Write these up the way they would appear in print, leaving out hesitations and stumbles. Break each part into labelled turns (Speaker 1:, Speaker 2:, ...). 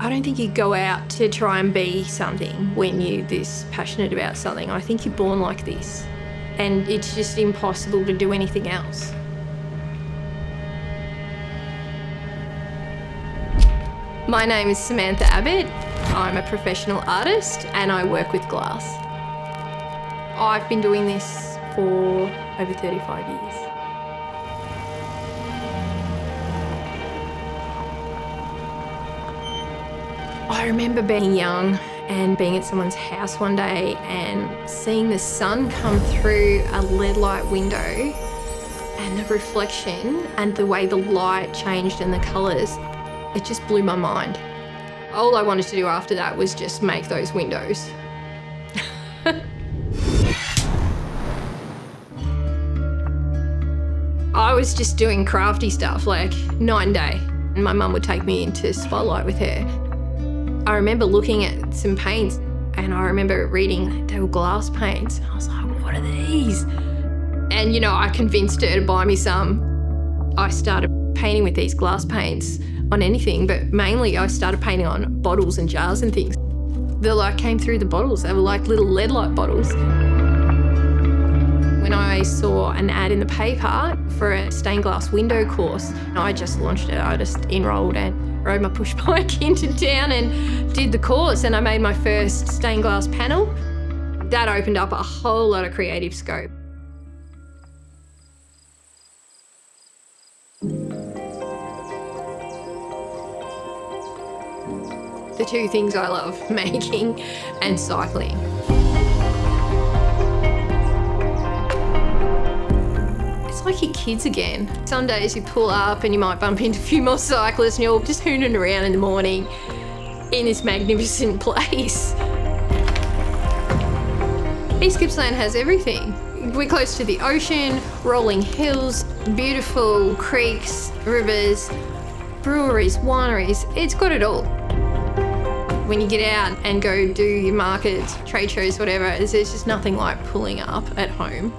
Speaker 1: I don't think you go out to try and be something when you're this passionate about something. I think you're born like this, and it's just impossible to do anything else. My name is Samantha Abbott. I'm a professional artist and I work with glass. I've been doing this for over 35 years. I remember being young and being at someone's house one day and seeing the sun come through a LED light window, and the reflection and the way the light changed and the colours, it just blew my mind. All I wanted to do after that was just make those windows. I was just doing crafty stuff like night and day, and my mum would take me into Spotlight with her. I remember looking at some paints and I remember reading they were glass paints. And I was like, what are these? And I convinced her to buy me some. I started painting with these glass paints on anything, but mainly I started painting on bottles and jars and things. The light came through the bottles. They were like little LED light bottles. When I saw an ad in the paper for a stained glass window course, I just launched it. I just enrolled and rode my push bike into town and did the course, and I made my first stained glass panel. That opened up a whole lot of creative scope. The two things I love, making and cycling. It's like you're kids again. Some days you pull up and you might bump into a few more cyclists and you're just hooning around in the morning in this magnificent place. East Gippsland has everything. We're close to the ocean, rolling hills, beautiful creeks, rivers, breweries, wineries. It's got it all. When you get out and go do your markets, trade shows, whatever, there's just nothing like pulling up at home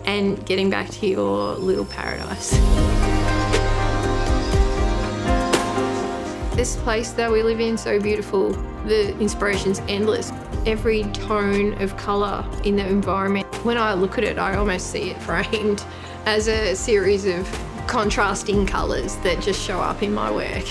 Speaker 1: and getting back to your little paradise. This place that we live in is so beautiful. The inspiration's endless. Every tone of colour in the environment, when I look at it, I almost see it framed as a series of contrasting colours that just show up in my work.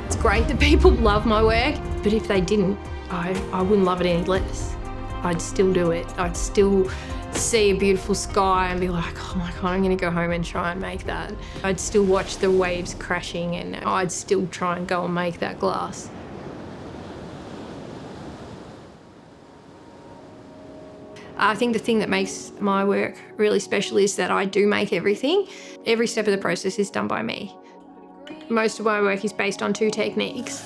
Speaker 1: It's great that people love my work, but if they didn't, I wouldn't love it any less. I'd still do it. I'd still see a beautiful sky and be like, oh my God, I'm gonna go home and try and make that. I'd still watch the waves crashing and I'd still try and go and make that glass. I think the thing that makes my work really special is that I do make everything. Every step of the process is done by me. Most of my work is based on two techniques: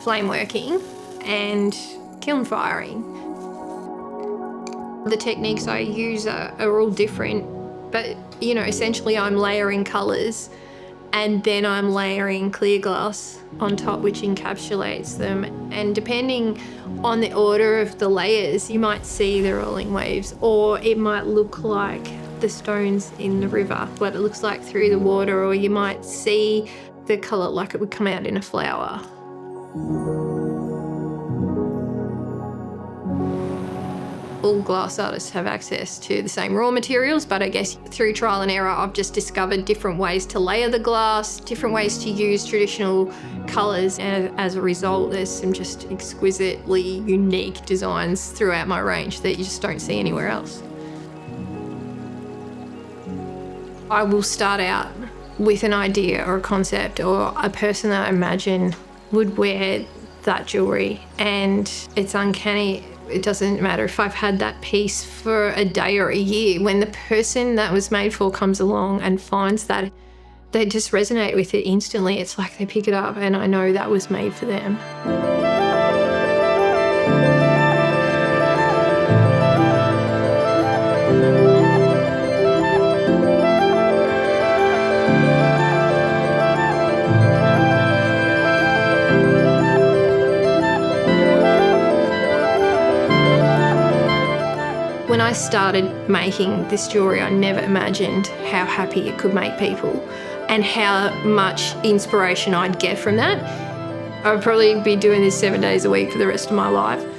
Speaker 1: flame working and kiln firing. The techniques I use are all different, but essentially I'm layering colours and then I'm layering clear glass on top, which encapsulates them. And depending on the order of the layers, you might see the rolling waves, or it might look like the stones in the river, what it looks like through the water, or you might see the colour like it would come out in a flower. All glass artists have access to the same raw materials, but I guess through trial and error, I've just discovered different ways to layer the glass, different ways to use traditional colours, and as a result, there's some just exquisitely unique designs throughout my range that you just don't see anywhere else. I will start out with an idea or a concept or a person that I imagine would wear that jewellery, and it's uncanny. It doesn't matter if I've had that piece for a day or a year. When the person that was made for comes along and finds that, they just resonate with it instantly. It's like they pick it up and I know that was made for them. When I started making this jewellery, I never imagined how happy it could make people and how much inspiration I'd get from that. I'd probably be doing this 7 days a week for the rest of my life.